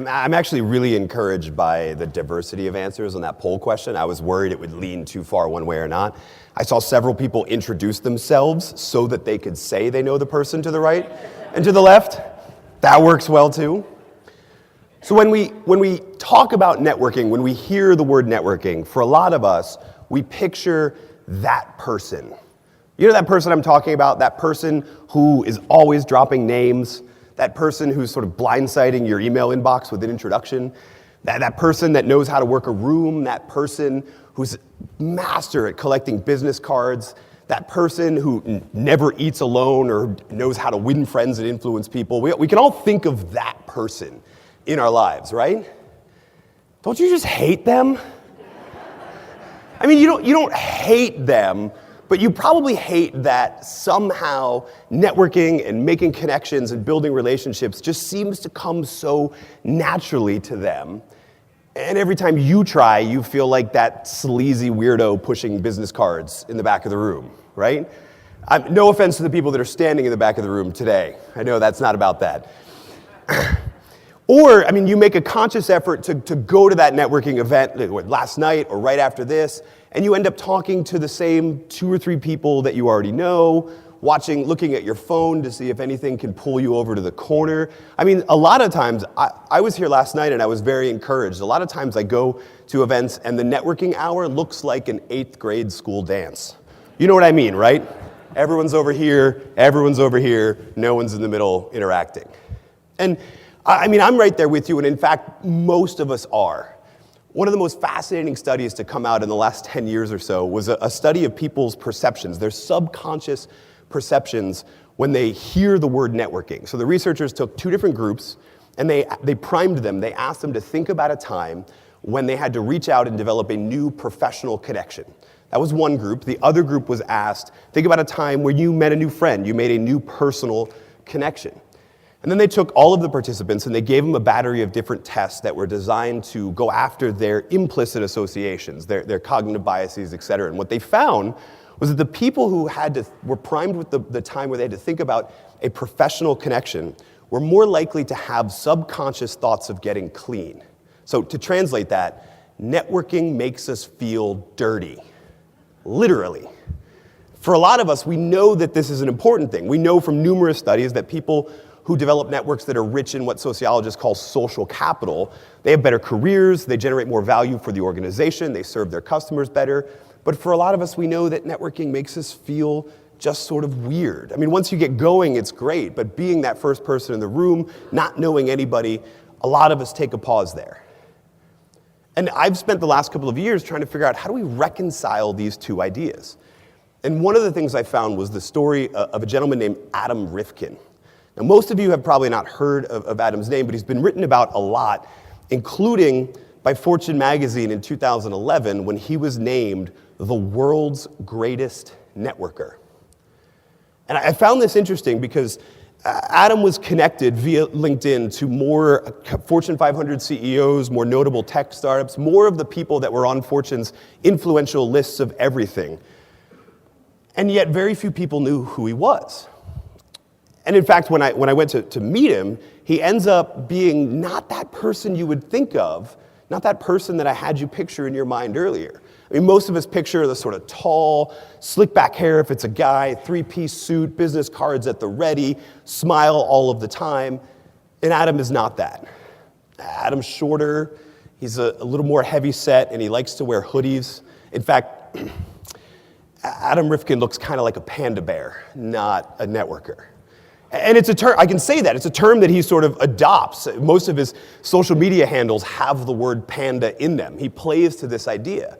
I'm actually really encouraged by the diversity of answers on that poll question. I was worried it would lean too far one way or not. I saw several people introduce themselves so that they could say they know the person to the right and to the left. That works well too. So when we talk about networking, when we hear the word networking, for a lot of us, we picture that person. You know that person I'm talking about? That person who is always dropping names, that person who's sort of blindsiding your email inbox with an introduction, that person that knows how to work a room, that person who's master at collecting business cards, that person who never eats alone or knows how to win friends and influence people. We can all think of that person in our lives, right? Don't you just hate them? I mean, you don't hate them, but you probably hate that somehow networking and making connections and building relationships just seems to come so naturally to them. And every time you try, you feel like that sleazy weirdo pushing business cards in the back of the room, right? No offense to the people that are standing in the back of the room today. I know that's not about that. Or, I mean, you make a conscious effort to go to that networking event last night or right after this, and you end up talking to the same 2 or 3 people that you already know, looking at your phone to see if anything can pull you over to the corner. I mean, a lot of times, I was here last night and I was very encouraged. A lot of times I go to events and the networking hour looks like an 8th grade school dance. You know what I mean, right? Everyone's over here, no one's in the middle interacting. And I mean, I'm right there with you, and in fact, most of us are. One of the most fascinating studies to come out in the last 10 years or so was a study of people's perceptions, their subconscious perceptions when they hear the word networking. So the researchers took 2 different groups, and they primed them. They asked them to think about a time when they had to reach out and develop a new professional connection. That was one group. The other group was asked, think about a time when you met a new friend, you made a new personal connection. And then they took all of the participants and they gave them a battery of different tests that were designed to go after their implicit associations, their cognitive biases, et cetera. And what they found was that the people who were primed with the time where they had to think about a professional connection were more likely to have subconscious thoughts of getting clean. So to translate that, networking makes us feel dirty, literally. For a lot of us, we know that this is an important thing. We know from numerous studies that people who develop networks that are rich in what sociologists call social capital, they have better careers, they generate more value for the organization, they serve their customers better. But for a lot of us, we know that networking makes us feel just sort of weird. I mean, once you get going, it's great, but being that first person in the room, not knowing anybody, a lot of us take a pause there. And I've spent the last couple of years trying to figure out how do we reconcile these 2 ideas. And one of the things I found was the story of a gentleman named Adam Rifkin. Now, most of you have probably not heard of Adam's name, but he's been written about a lot, including by Fortune magazine in 2011 when he was named the world's greatest networker. And I found this interesting because Adam was connected via LinkedIn to more Fortune 500 CEOs, more notable tech startups, more of the people that were on Fortune's influential lists of everything. And yet very few people knew who he was. And in fact, when I went to meet him, he ends up being not that person you would think of, not that person that I had you picture in your mind earlier. I mean, most of us picture the sort of tall, slick back hair if it's a guy, 3-piece suit, business cards at the ready, smile all of the time. And Adam is not that. Adam's shorter, he's a little more heavy set, and he likes to wear hoodies. In fact, Adam Rifkin looks kind of like a panda bear, not a networker. And it's a term, I can say that, it's a term that he sort of adopts. Most of his social media handles have the word panda in them. He plays to this idea.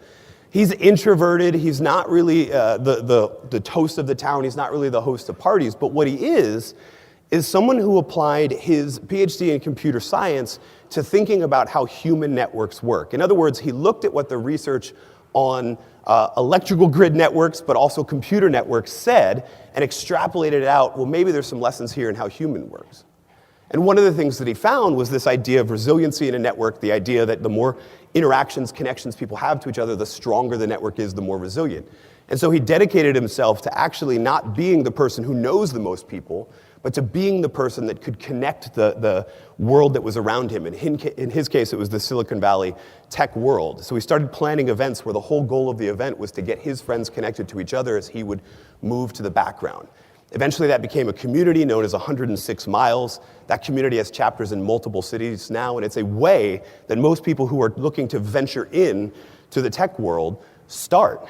He's introverted, he's not really the toast of the town, he's not really the host of parties, but what he is someone who applied his PhD in computer science to thinking about how human networks work. In other words, he looked at what the research on electrical grid networks, but also computer networks said, and extrapolated it out, well, maybe there's some lessons here in how human works. And one of the things that he found was this idea of resiliency in a network, the idea that the more interactions, connections people have to each other, the stronger the network is, the more resilient. And so he dedicated himself to actually not being the person who knows the most people, but to being the person that could connect the world that was around him. In his case, it was the Silicon Valley tech world. So he started planning events where the whole goal of the event was to get his friends connected to each other as he would move to the background. Eventually that became a community known as 106 Miles. That community has chapters in multiple cities now, and it's a way that most people who are looking to venture in to the tech world start.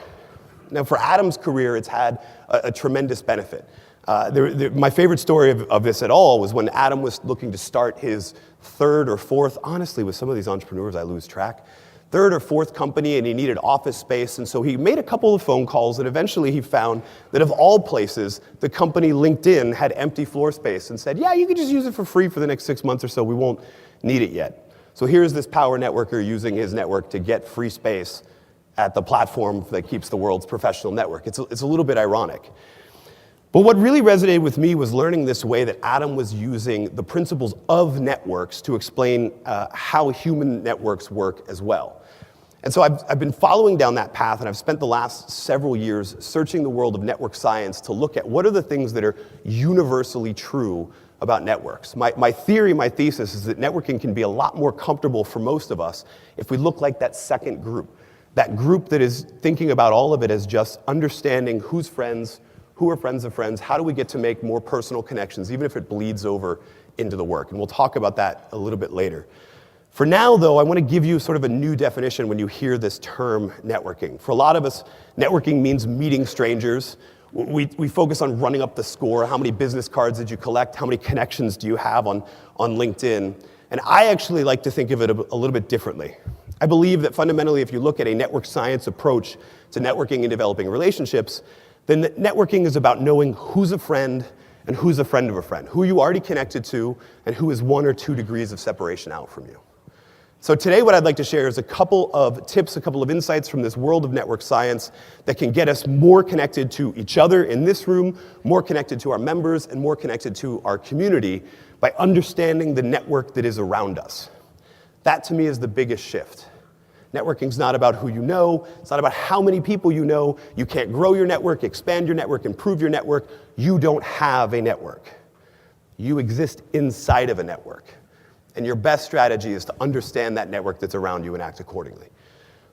Now for Adam's career, it's had a tremendous benefit. My favorite story of this at all was when Adam was looking to start his third or fourth, honestly with some of these entrepreneurs I lose track, third or fourth company, and he needed office space, and so he made a couple of phone calls, and eventually he found that of all places, the company LinkedIn had empty floor space and said, yeah, you can just use it for free for the next 6 months or so, we won't need it yet. So here's this power networker using his network to get free space at the platform that keeps the world's professional network. It's a little bit ironic. But what really resonated with me was learning this way that Adam was using the principles of networks to explain how human networks work as well. And so I've been following down that path, and I've spent the last several years searching the world of network science to look at what are the things that are universally true about networks. My theory, my thesis is that networking can be a lot more comfortable for most of us if we look like that second group. That group that is thinking about all of it as just understanding who's friends, who are friends of friends, how do we get to make more personal connections, even if it bleeds over into the work. And we'll talk about that a little bit later. For now, though, I want to give you sort of a new definition when you hear this term networking. For a lot of us, networking means meeting strangers. We focus on running up the score. How many business cards did you collect? How many connections do you have on LinkedIn? And I actually like to think of it a little bit differently. I believe that fundamentally, if you look at a network science approach to networking and developing relationships, then networking is about knowing who's a friend and who's a friend of a friend, who you already connected to and who is 1 or 2 degrees of separation out from you. So today what I'd like to share is a couple of tips, a couple of insights from this world of network science that can get us more connected to each other in this room, more connected to our members, and more connected to our community by understanding the network that is around us. That to me is the biggest shift. Networking's not about who you know. It's not about how many people you know. You can't grow your network, expand your network, improve your network. You don't have a network. You exist inside of a network. And your best strategy is to understand that network that's around you and act accordingly.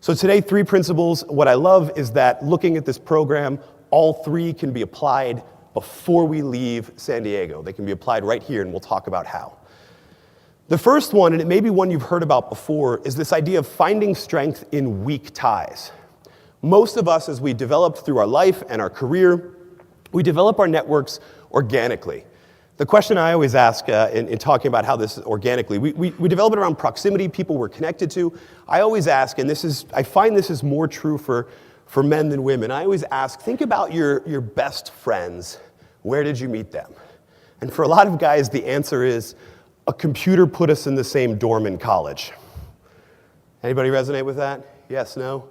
So today, 3 principles. What I love is that looking at this program, all 3 can be applied before we leave San Diego. They can be applied right here, and we'll talk about how. The first one, and it may be one you've heard about before, is this idea of finding strength in weak ties. Most of us, as we develop through our life and our career, we develop our networks organically. The question I always ask in talking about how this is organically, we develop it around proximity, people we're connected to. I always ask, and I find this is more true for men than women, I always ask, think about your best friends. Where did you meet them? And for a lot of guys, the answer is, a computer put us in the same dorm in college. Anybody resonate with that? Yes, no?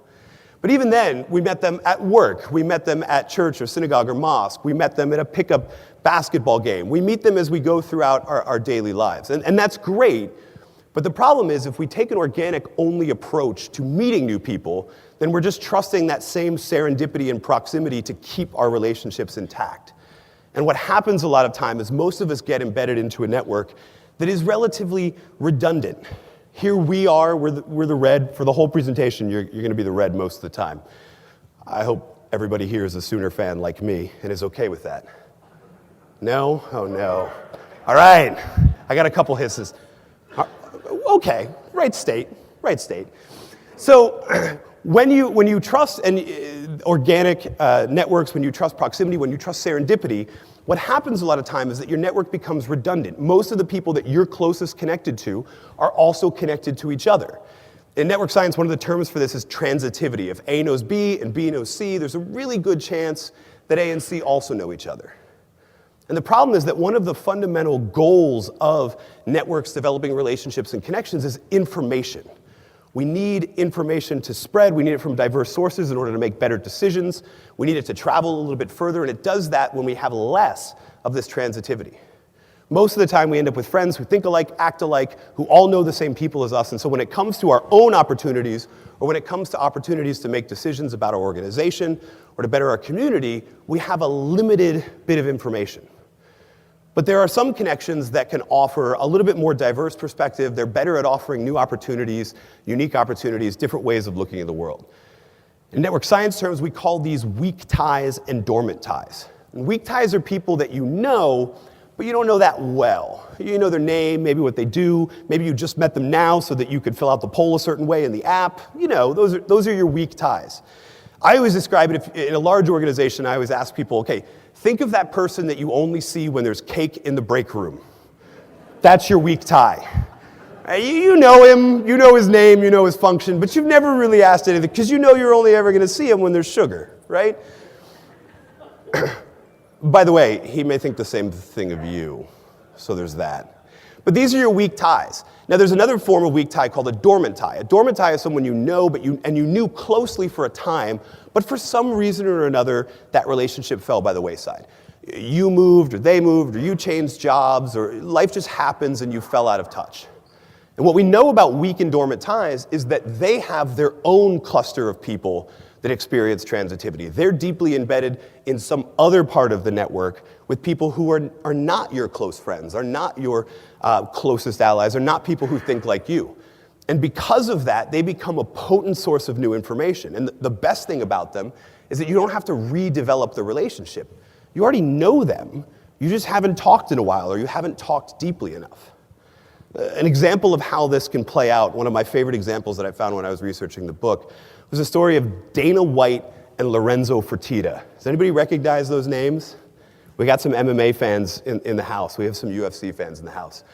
But even then, we met them at work. We met them at church or synagogue or mosque. We met them at a pickup basketball game. We meet them as we go throughout our daily lives. And that's great. But the problem is if we take an organic-only approach to meeting new people, then we're just trusting that same serendipity and proximity to keep our relationships intact. And what happens a lot of time is most of us get embedded into a network that is relatively redundant. Here we are, we're the red. For the whole presentation, you're going to be the red most of the time. I hope everybody here is a Sooner fan like me and is okay with that. No? Oh no. All right, I got a couple hisses. Okay, right state. So when you trust organic networks, when you trust proximity, when you trust serendipity, what happens a lot of time is that your network becomes redundant. Most of the people that you're closest connected to are also connected to each other. In network science, one of the terms for this is transitivity. If A knows B and B knows C, there's a really good chance that A and C also know each other. And the problem is that one of the fundamental goals of networks developing relationships and connections is information. We need information to spread. We need it from diverse sources in order to make better decisions. We need it to travel a little bit further, and it does that when we have less of this transitivity. Most of the time, we end up with friends who think alike, act alike, who all know the same people as us, and so when it comes to our own opportunities, or when it comes to opportunities to make decisions about our organization or to better our community, we have a limited bit of information. But there are some connections that can offer a little bit more diverse perspective. They're better at offering new opportunities, unique opportunities, different ways of looking at the world. In network science terms, we call these weak ties and dormant ties. And weak ties are people that you know, but you don't know that well. You know their name, maybe what they do, maybe you just met them now so that you could fill out the poll a certain way in the app. You know, those are your weak ties. I always describe it, in a large organization, I always ask people, okay, think of that person that you only see when there's cake in the break room. That's your weak tie. You know him, you know his name, you know his function, but you've never really asked anything because you know you're only ever going to see him when there's sugar, right? By the way, he may think the same thing of you, so there's that. But these are your weak ties. Now, there's another form of weak tie called a dormant tie. A dormant tie is someone you know, and you knew closely for a time, but for some reason or another, that relationship fell by the wayside. You moved, or they moved, or you changed jobs, or life just happens and you fell out of touch. And what we know about weak and dormant ties is that they have their own cluster of people that experience transitivity. They're deeply embedded in some other part of the network with people who are not your close friends, are not your closest allies, are not people who think like you. And because of that, they become a potent source of new information. And the best thing about them is that you don't have to redevelop the relationship. You already know them, you just haven't talked in a while, or you haven't talked deeply enough. An example of how this can play out, one of my favorite examples that I found when I was researching the book, was a story of Dana White and Lorenzo Fertitta. Does anybody recognize those names? We got some MMA fans in the house. We have some UFC fans in the house.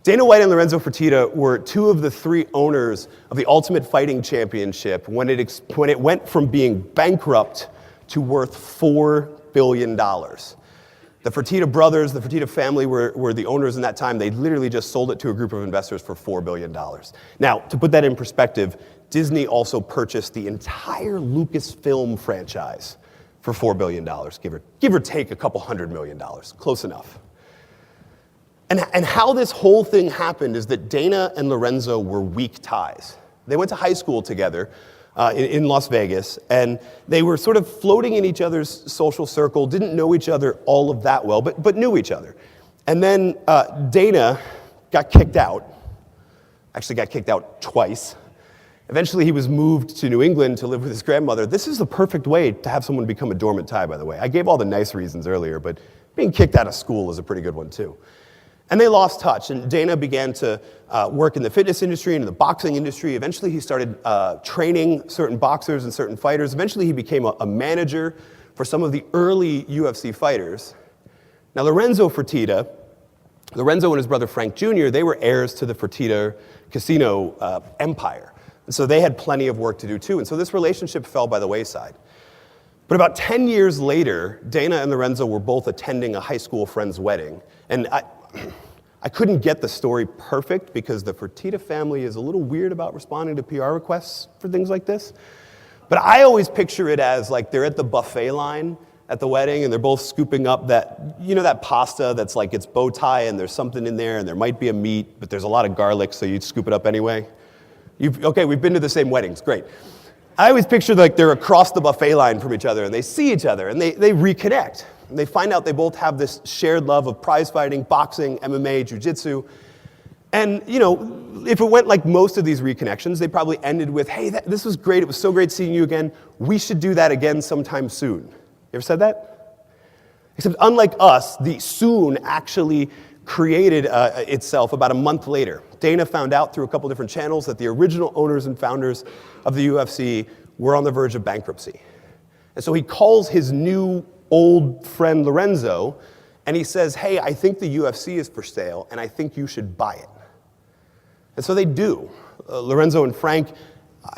Dana White and Lorenzo Fertitta were two of the three owners of the Ultimate Fighting Championship when it went from being bankrupt to worth $4 billion. The Fertitta brothers, the Fertitta family were the owners in that time. They literally just sold it to a group of investors for $4 billion. Now, to put that in perspective, Disney also purchased the entire Lucasfilm franchise for $4 billion, give or take a couple $100 million, close enough. And how this whole thing happened is that Dana and Lorenzo were weak ties. They went to high school together in Las Vegas, and they were sort of floating in each other's social circle, didn't know each other all of that well, but knew each other. And then Dana got kicked out, actually got kicked out twice. Eventually he was moved to New England to live with his grandmother. This is the perfect way to have someone become a dormant tie, by the way. I gave all the nice reasons earlier, but being kicked out of school is a pretty good one too. And they lost touch, and Dana began to work in the fitness industry and in the boxing industry. Eventually he started training certain boxers and certain fighters. Eventually he became a manager for some of the early UFC fighters. Now Lorenzo and his brother Frank Jr., they were heirs to the Fertitta casino empire. And so they had plenty of work to do too. And so this relationship fell by the wayside. But about 10 years later, Dana and Lorenzo were both attending a high school friend's wedding. And I couldn't get the story perfect because the Fertitta family is a little weird about responding to PR requests for things like this. But I always picture it as like they're at the buffet line at the wedding and they're both scooping up that, you know, that pasta that's like it's bow tie and there's something in there and there might be a meat, but there's a lot of garlic, so you scoop it up anyway. Okay, we've been to the same weddings, great. I always picture like they're across the buffet line from each other and they see each other and they reconnect. And they find out they both have this shared love of prize fighting, boxing, MMA, jiu-jitsu. And, you know, if it went like most of these reconnections, they probably ended with, hey, this was great. It was so great seeing you again. We should do that again sometime soon. You ever said that? Except unlike us, the soon actually created itself about a month later. Dana found out through a couple different channels that the original owners and founders of the UFC were on the verge of bankruptcy. And so he calls his new old friend Lorenzo, and he says, hey, I think the UFC is for sale, and I think you should buy it. And so they do. Lorenzo and Frank,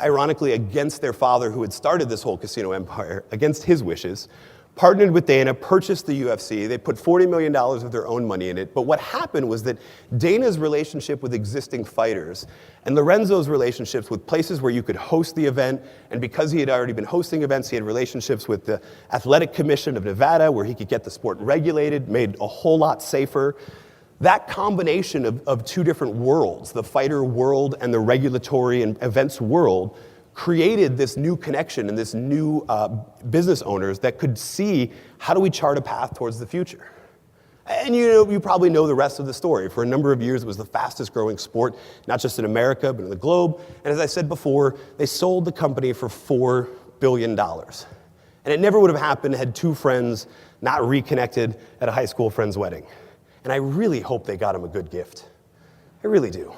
ironically against their father who had started this whole casino empire, against his wishes, partnered with Dana, purchased the UFC. They put $40 million of their own money in it. But what happened was that Dana's relationship with existing fighters and Lorenzo's relationships with places where you could host the event, and because he had already been hosting events, he had relationships with the Athletic Commission of Nevada where he could get the sport regulated, made a whole lot safer. That combination of two different worlds, the fighter world and the regulatory and events world, created this new connection and this new business owners that could see, how do we chart a path towards the future? And you probably know the rest of the story. For a number of years, it was the fastest growing sport, not just in America, but in the globe. And as I said before, they sold the company for $4 billion. And it never would have happened had two friends not reconnected at a high school friend's wedding. And I really hope they got him a good gift. I really do.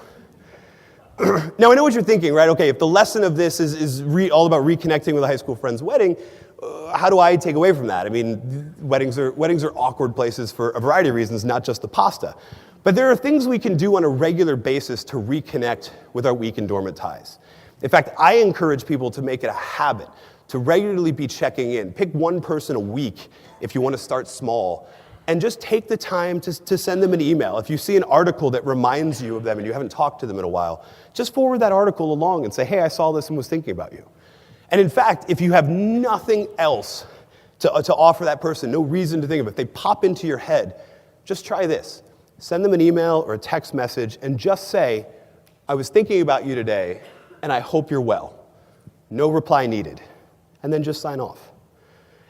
Now, I know what you're thinking, right? Okay, if the lesson of this is all about reconnecting with a high school friend's wedding, how do I take away from that? I mean, weddings are awkward places for a variety of reasons, not just the pasta. But there are things we can do on a regular basis to reconnect with our weak and dormant ties. In fact, I encourage people to make it a habit to regularly be checking in. Pick one person a week if you want to start small, and just take the time to send them an email. If you see an article that reminds you of them and you haven't talked to them in a while, just forward that article along and say, hey, I saw this and was thinking about you. And in fact, if you have nothing else to offer that person, no reason to think of it, if they pop into your head, just try this. Send them an email or a text message and just say, I was thinking about you today and I hope you're well. No reply needed. And then just sign off.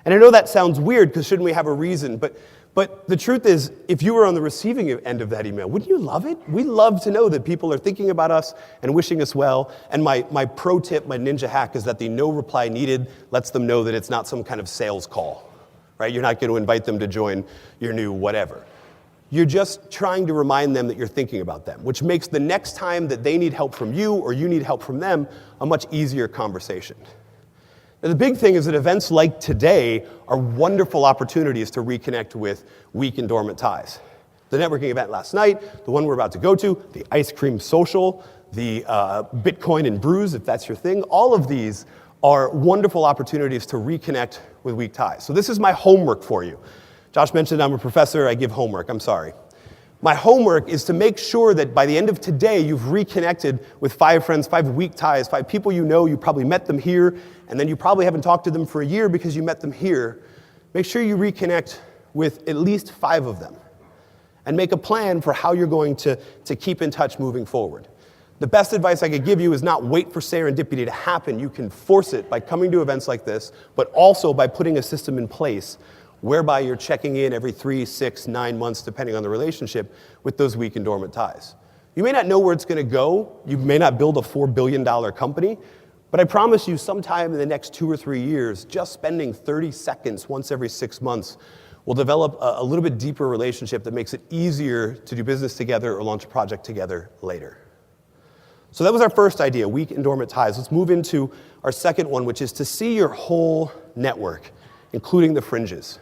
And I know that sounds weird because shouldn't we have a reason, but the truth is, if you were on the receiving end of that email, wouldn't you love it? We love to know that people are thinking about us and wishing us well. And my pro tip, my ninja hack, is that the no reply needed lets them know that it's not some kind of sales call, right? You're not going to invite them to join your new whatever. You're just trying to remind them that you're thinking about them, which makes the next time that they need help from you or you need help from them a much easier conversation. And the big thing is that events like today are wonderful opportunities to reconnect with weak and dormant ties. The networking event last night, the one we're about to go to, the ice cream social, the Bitcoin and brews, if that's your thing, all of these are wonderful opportunities to reconnect with weak ties. So this is my homework for you. Josh mentioned I'm a professor, I give homework, I'm sorry. My homework is to make sure that by the end of today, you've reconnected with 5 friends, 5 weak ties, 5 people you know, you probably met them here, and then you probably haven't talked to them for a year because you met them here. Make sure you reconnect with at least 5 of them and make a plan for how you're going to keep in touch moving forward. The best advice I could give you is not wait for serendipity to happen. You can force it by coming to events like this, but also by putting a system in place whereby you're checking in every 3, 6, 9 months, depending on the relationship, with those weak and dormant ties. You may not know where it's going to go. You may not build a $4 billion company, but I promise you sometime in the next 2 or 3 years, just spending 30 seconds once every 6 months will develop a little bit deeper relationship that makes it easier to do business together or launch a project together later. So that was our first idea, weak and dormant ties. Let's move into our second one, which is to see your whole network, including the fringes.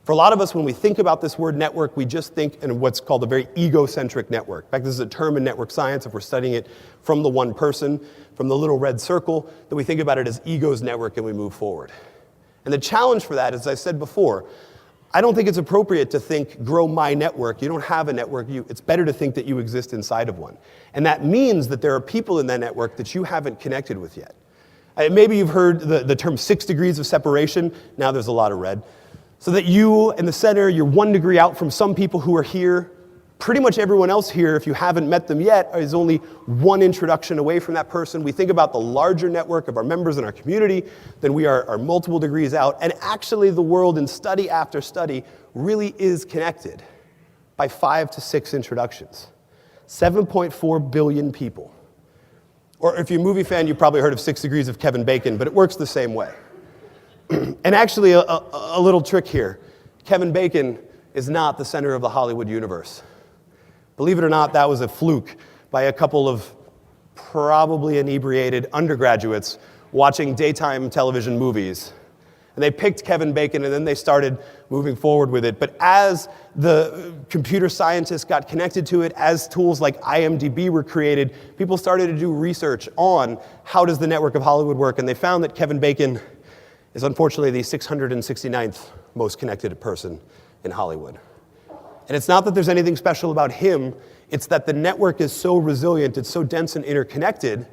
For a lot of us, when we think about this word network, we just think in what's called a very egocentric network. In fact, this is a term in network science. If we're studying it from the one person, from the little red circle, then we think about it as ego's network and we move forward. And the challenge for that, as I said before, I don't think it's appropriate to think, grow my network. You don't have a network. It's better to think that you exist inside of one. And that means that there are people in that network that you haven't connected with yet. Maybe you've heard the term 6 degrees of separation. Now there's a lot of red. So that you in the center, you're 1 degree out from some people who are here. Pretty much everyone else here, if you haven't met them yet, is only 1 introduction away from that person. We think about the larger network of our members in our community, then we are multiple degrees out. And actually the world in study after study really is connected by 5 to 6 introductions. 7.4 billion people. Or if you're a movie fan, you've probably heard of 6 Degrees of Kevin Bacon, but it works the same way. And actually, a little trick here. Kevin Bacon is not the center of the Hollywood universe. Believe it or not, that was a fluke by a couple of probably inebriated undergraduates watching daytime television movies. And they picked Kevin Bacon, and then they started moving forward with it. But as the computer scientists got connected to it, as tools like IMDb were created, people started to do research on how does the network of Hollywood work, and they found that Kevin Bacon is unfortunately the 669th most connected person in Hollywood. And it's not that there's anything special about him, it's that the network is so resilient, it's so dense and interconnected,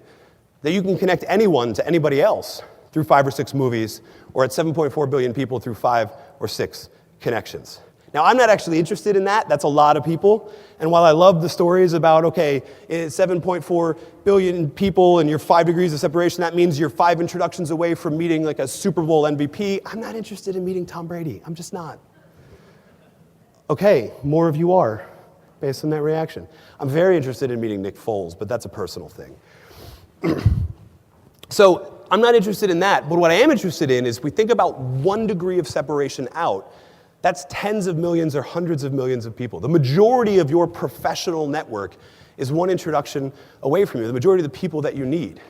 that you can connect anyone to anybody else through 5 or 6 movies, or at 7.4 billion people through 5 or 6 connections. Now, I'm not actually interested in that. That's a lot of people. And while I love the stories about, okay, 7.4 billion people and you're 5 degrees of separation, that means you're 5 introductions away from meeting like a Super Bowl MVP. I'm not interested in meeting Tom Brady. I'm just not. Okay, more of you are, based on that reaction. I'm very interested in meeting Nick Foles, but that's a personal thing. So I'm not interested in that, but what I am interested in is we think about 1 degree of separation out. That's tens of millions or hundreds of millions of people. The majority of your professional network is one introduction away from you, the majority of the people that you need.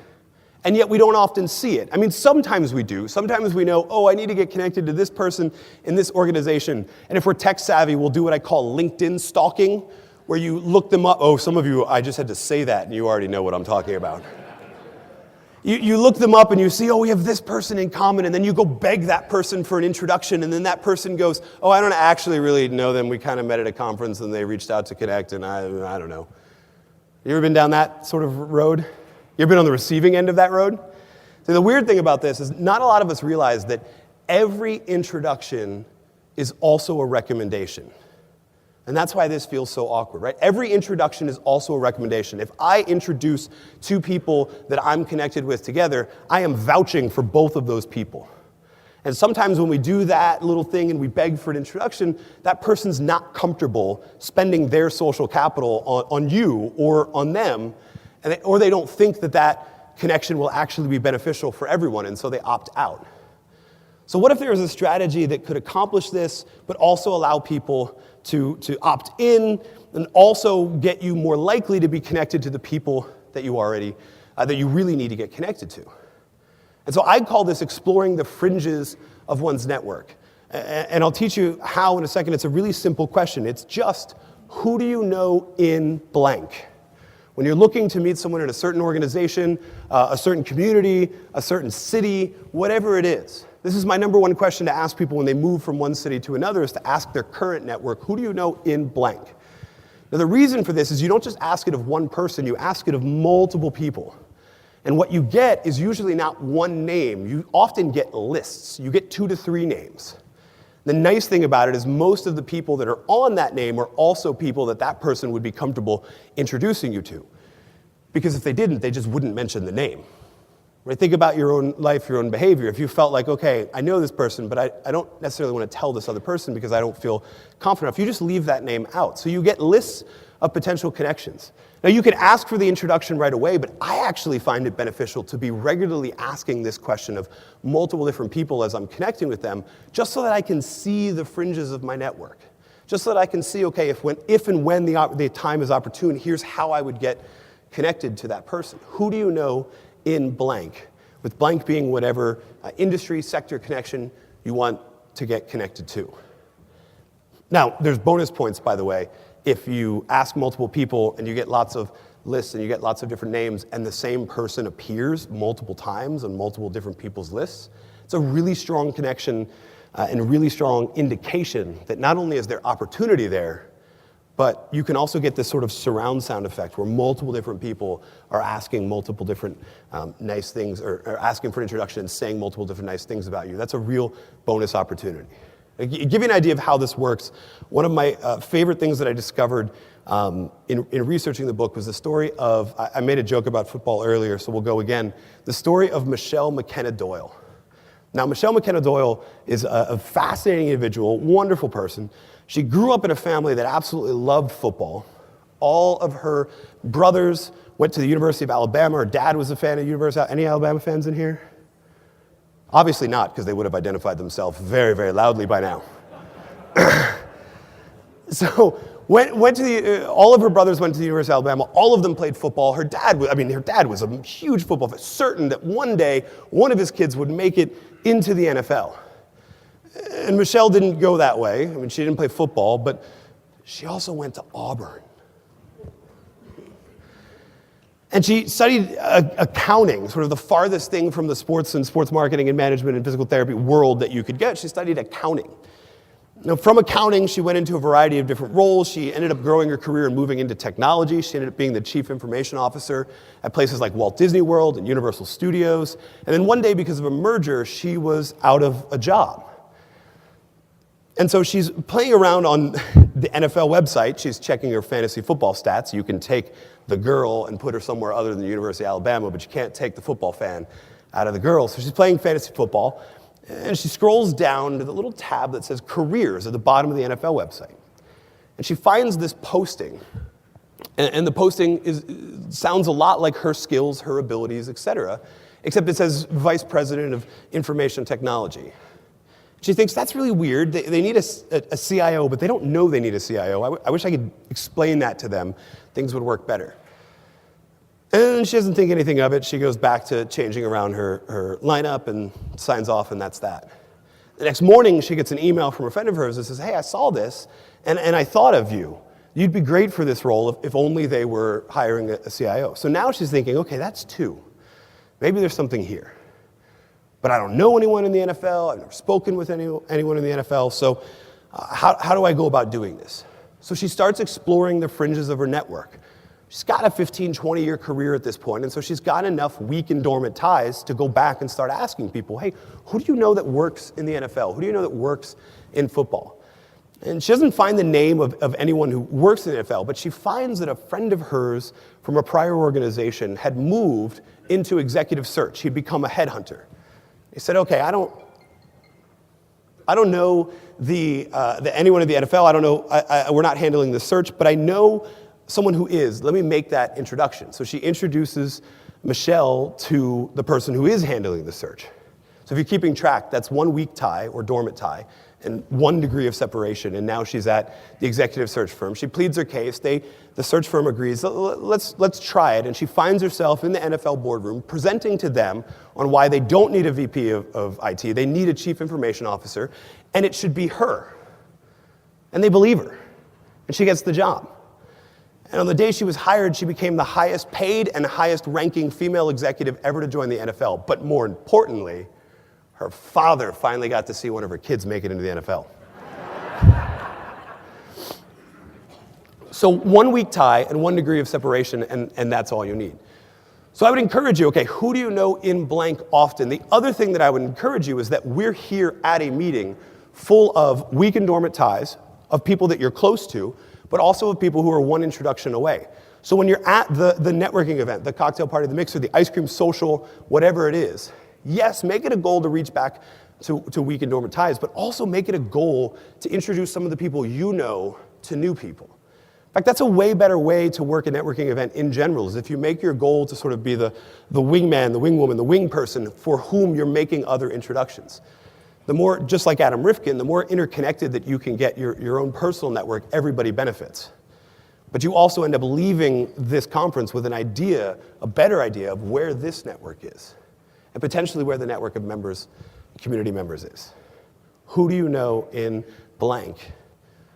And yet we don't often see it. I mean, sometimes we do. Sometimes we know, oh, I need to get connected to this person in this organization. And if we're tech savvy, we'll do what I call LinkedIn stalking, where you look them up. Oh, some of you, I just had to say that, and you already know what I'm talking about. You look them up and you see, oh, we have this person in common, and then you go beg that person for an introduction, and then that person goes, oh, I don't actually really know them. We kind of met at a conference, and they reached out to connect, and I don't know. You ever been down that sort of road? You ever been on the receiving end of that road? So the weird thing about this is not a lot of us realize that every introduction is also a recommendation. And that's why this feels so awkward, right? Every introduction is also a recommendation. If I introduce 2 people that I'm connected with together, I am vouching for both of those people. And sometimes when we do that little thing and we beg for an introduction, that person's not comfortable spending their social capital on you or on them, or they don't think that that connection will actually be beneficial for everyone, and so they opt out. So what if there was a strategy that could accomplish this, but also allow people to opt in, and also get you more likely to be connected to the people that you already, that you really need to get connected to? And so I call this exploring the fringes of one's network. And I'll teach you how in a second. It's a really simple question. It's just, who do you know in blank? When you're looking to meet someone in a certain organization, a certain community, a certain city, whatever it is, this is my number 1 question to ask people when they move from one city to another, is to ask their current network, who do you know in blank? Now the reason for this is you don't just ask it of one person, you ask it of multiple people. And what you get is usually not one name. You often get lists. You get 2 to 3 names. The nice thing about it is most of the people that are on that name are also people that that person would be comfortable introducing you to. Because if they didn't, they just wouldn't mention the name. Right? Think about your own life, your own behavior. If you felt like, okay, I know this person, but I don't necessarily want to tell this other person because I don't feel confident enough, you just leave that name out. So you get lists of potential connections. Now you can ask for the introduction right away, but I actually find it beneficial to be regularly asking this question of multiple different people as I'm connecting with them, just so that I can see the fringes of my network. Just so that I can see, okay, if and when the time is opportune, here's how I would get connected to that person. Who do you know in blank? With blank being whatever industry, sector connection you want to get connected to. Now, there's bonus points, by the way, if you ask multiple people and you get lots of lists and you get lots of different names and the same person appears multiple times on multiple different people's lists. It's a really strong connection and a really strong indication that not only is there opportunity there, but you can also get this sort of surround sound effect where multiple different people are asking multiple different nice things, or asking for an introduction and saying multiple different nice things about you. That's a real bonus opportunity. To give you an idea of how this works, one of my favorite things that I discovered in researching the book was the story of, I made a joke about football earlier, so we'll go again, the story of Michelle McKenna Doyle. Now, Michelle McKenna Doyle is a fascinating individual, wonderful person. She grew up in a family that absolutely loved football. All of her brothers went to the University of Alabama. Her dad was a fan of the University. Any Alabama fans in here? Obviously not, because they would have identified themselves very, very loudly by now. So all of her brothers went to the University of Alabama. All of them played football. Her dad was a huge football fan, certain that one day one of his kids would make it into the NFL. And Michelle didn't go that way. I mean, she didn't play football, but she also went to Auburn. And she studied accounting, sort of the farthest thing from the sports and sports marketing and management and physical therapy world that you could get. She studied accounting. Now, from accounting, she went into a variety of different roles. She ended up growing her career and moving into technology. She ended up being the chief information officer at places like Walt Disney World and Universal Studios. And then one day, because of a merger, she was out of a job. And so she's playing around on the NFL website. She's checking her fantasy football stats. You can take the girl and put her somewhere other than the University of Alabama, but you can't take the football fan out of the girl. So she's playing fantasy football, and she scrolls down to the little tab that says careers at the bottom of the NFL website. And she finds this posting. And the posting sounds a lot like her skills, her abilities, etc., except it says Vice President of Information Technology. She thinks that's really weird. They need a CIO, but they don't know they need a CIO. I wish I could explain that to them. Things would work better. And she doesn't think anything of it. She goes back to changing around her lineup and signs off, and that's that. The next morning, she gets an email from a friend of hers that says, hey, I saw this, and I thought of you. You'd be great for this role if only they were hiring a CIO. So now she's thinking, okay, that's two. Maybe there's something here. But I don't know anyone in the NFL. I've never spoken with anyone in the NFL. So how do I go about doing this? So she starts exploring the fringes of her network. She's got a 15, 20-year career at this point, and so she's got enough weak and dormant ties to go back and start asking people, hey, who do you know that works in the NFL? Who do you know that works in football? And she doesn't find the name of anyone who works in the NFL, but she finds that a friend of hers from a prior organization had moved into executive search. He'd become a headhunter. He said, okay, I don't know anyone in the NFL. I don't know, we're not handling the search, but I know someone who is. Let me make that introduction. So she introduces Michelle to the person who is handling the search. So if you're keeping track, that's 1 weak tie or dormant tie and 1 degree of separation, and now she's at the executive search firm. She pleads her case. The search firm agrees. Let's try it, and she finds herself in the NFL boardroom presenting to them on why they don't need a VP of IT. They need a chief information officer, and it should be her. And they believe her, and she gets the job. And on the day she was hired, she became the highest paid and highest ranking female executive ever to join the NFL. But more importantly, her father finally got to see one of her kids make it into the NFL. So 1 weak tie and 1 degree of separation, and that's all you need. So I would encourage you, okay, who do you know in blank often? The other thing that I would encourage you is that we're here at a meeting full of weak and dormant ties, of people that you're close to, but also of people who are 1 introduction away. So when you're at the networking event, the cocktail party, the mixer, the ice cream social, whatever it is, yes, make it a goal to reach back to weak and dormant ties, but also make it a goal to introduce some of the people you know to new people. In fact, that's a way better way to work a networking event in general, is if you make your goal to sort of be the wingman, the wingwoman, the wing person for whom you're making other introductions. The more, just like Adam Rifkin, the more interconnected that you can get your own personal network, everybody benefits. But you also end up leaving this conference with an idea, a better idea of where this network is, and potentially where the network of members, community members is. Who do you know in blank?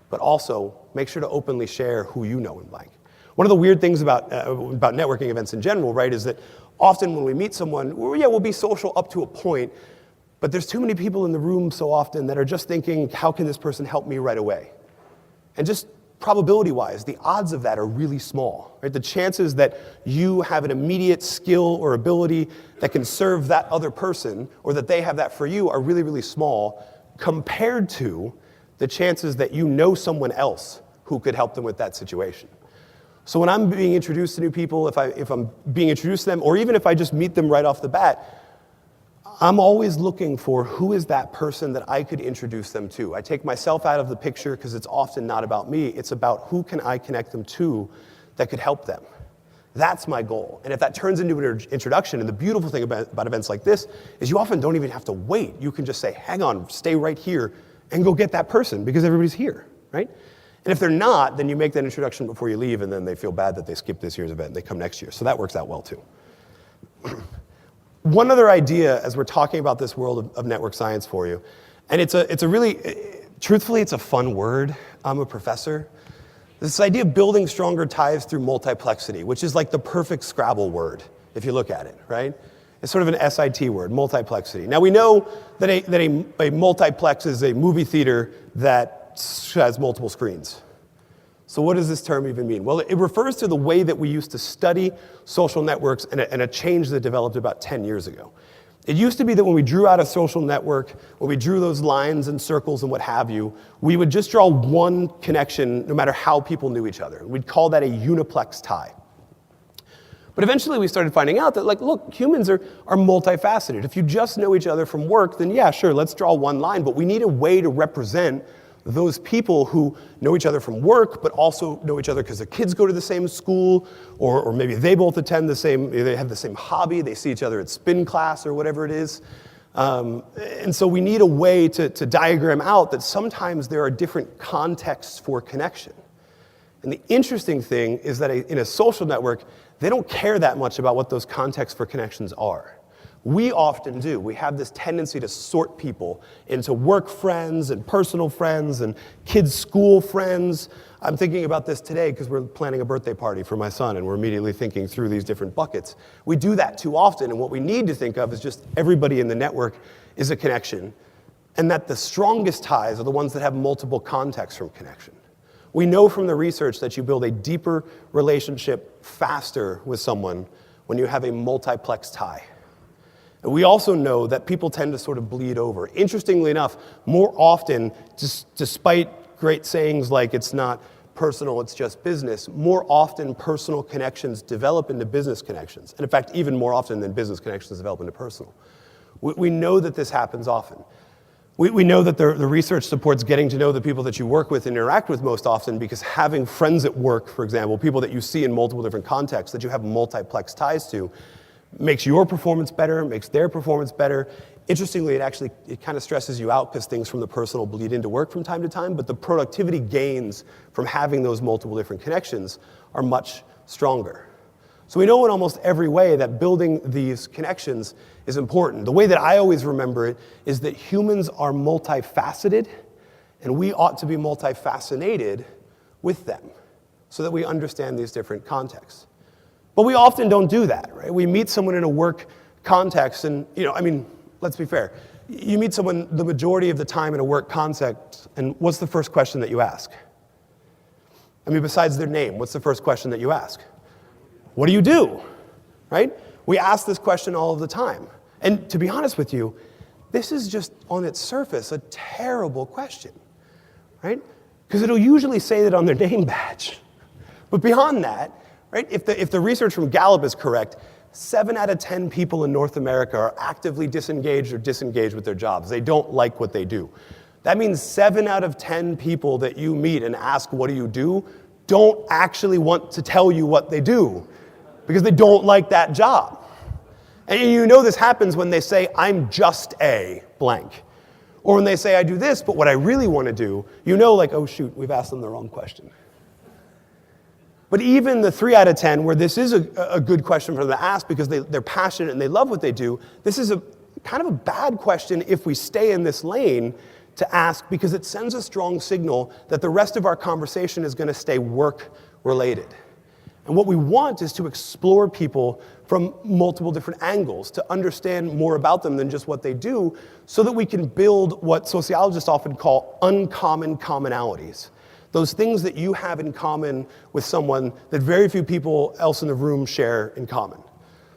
But also, make sure to openly share who you know in blank. One of the weird things about networking events in general, right, is that often when we meet someone, we'll be social up to a point, but there's too many people in the room so often that are just thinking, how can this person help me right away? And just probability-wise, the odds of that are really small, right? The chances that you have an immediate skill or ability that can serve that other person, or that they have that for you, are really, really small compared to the chances that you know someone else who could help them with that situation. So when I'm being introduced to new people, if I'm being introduced to them, or even if I just meet them right off the bat, I'm always looking for who is that person that I could introduce them to. I take myself out of the picture because it's often not about me. It's about who can I connect them to that could help them. That's my goal. And if that turns into an introduction, and the beautiful thing about events like this is you often don't even have to wait. You can just say, hang on, stay right here and go get that person because everybody's here, right? And if they're not, then you make that introduction before you leave, and then they feel bad that they skipped this year's event and they come next year. So that works out well too. One other idea as we're talking about this world of network science for you, and it's a really, truthfully, it's a fun word. I'm a professor. This idea of building stronger ties through multiplexity, which is like the perfect Scrabble word, if you look at it, right? It's sort of an SIT word, multiplexity. Now we know that a multiplex is a movie theater that has multiple screens. So what does this term even mean? Well, it refers to the way that we used to study social networks and a change that developed about 10 years ago. It used to be that when we drew out a social network, when we drew those lines and circles and what have you, we would just draw one connection no matter how people knew each other. We'd call that a uniplex tie. But eventually we started finding out that, like, look, humans are multifaceted. If you just know each other from work, then yeah, sure, let's draw one line, but we need a way to represent those people who know each other from work, but also know each other because their kids go to the same school, or maybe they both attend they have the same hobby, they see each other at spin class or whatever it is. And so we need a way to diagram out that sometimes there are different contexts for connection. And the interesting thing is that in a social network, they don't care that much about what those contexts for connections are. We often do. We have this tendency to sort people into work friends and personal friends and kids' school friends. I'm thinking about this today because we're planning a birthday party for my son, and we're immediately thinking through these different buckets. We do that too often, and what we need to think of is just everybody in the network is a connection, and that the strongest ties are the ones that have multiple contexts from connection. We know from the research that you build a deeper relationship faster with someone when you have a multiplex tie. And we also know that people tend to sort of bleed over. Interestingly enough, more often, despite great sayings like it's not personal, it's just business, more often personal connections develop into business connections. And in fact, even more often than business connections develop into personal. We know that this happens often. We know that the research supports getting to know the people that you work with and interact with most often, because having friends at work, for example, people that you see in multiple different contexts that you have multiplex ties to, makes your performance better, makes their performance better. Interestingly, it kind of stresses you out because things from the personal bleed into work from time to time, but the productivity gains from having those multiple different connections are much stronger. So we know in almost every way that building these connections is important. The way that I always remember it is that humans are multifaceted, and we ought to be multifascinated with them so that we understand these different contexts. But we often don't do that, right? We meet someone in a work context, and let's be fair. You meet someone the majority of the time in a work context, and what's the first question that you ask? Besides their name, what's the first question that you ask? What do you do? Right? We ask this question all of the time. And to be honest with you, this is just on its surface a terrible question, right? Because it'll usually say that on their name badge. But beyond that, right? If the research from Gallup is correct, 7 out of 10 people in North America are actively disengaged or disengaged with their jobs. They don't like what they do. That means 7 out of 10 people that you meet and ask, what do you do, don't actually want to tell you what they do because they don't like that job. And you know this happens when they say, I'm just a blank. Or when they say, I do this, but what I really want to do, you know, like, oh shoot, we've asked them the wrong question. But even the 3 out of 10, where this is a good question for them to ask because they're passionate and they love what they do, this is a kind of a bad question if we stay in this lane to ask, because it sends a strong signal that the rest of our conversation is going to stay work-related. And what we want is to explore people from multiple different angles, to understand more about them than just what they do, so that we can build what sociologists often call uncommon commonalities. Those things that you have in common with someone that very few people else in the room share in common.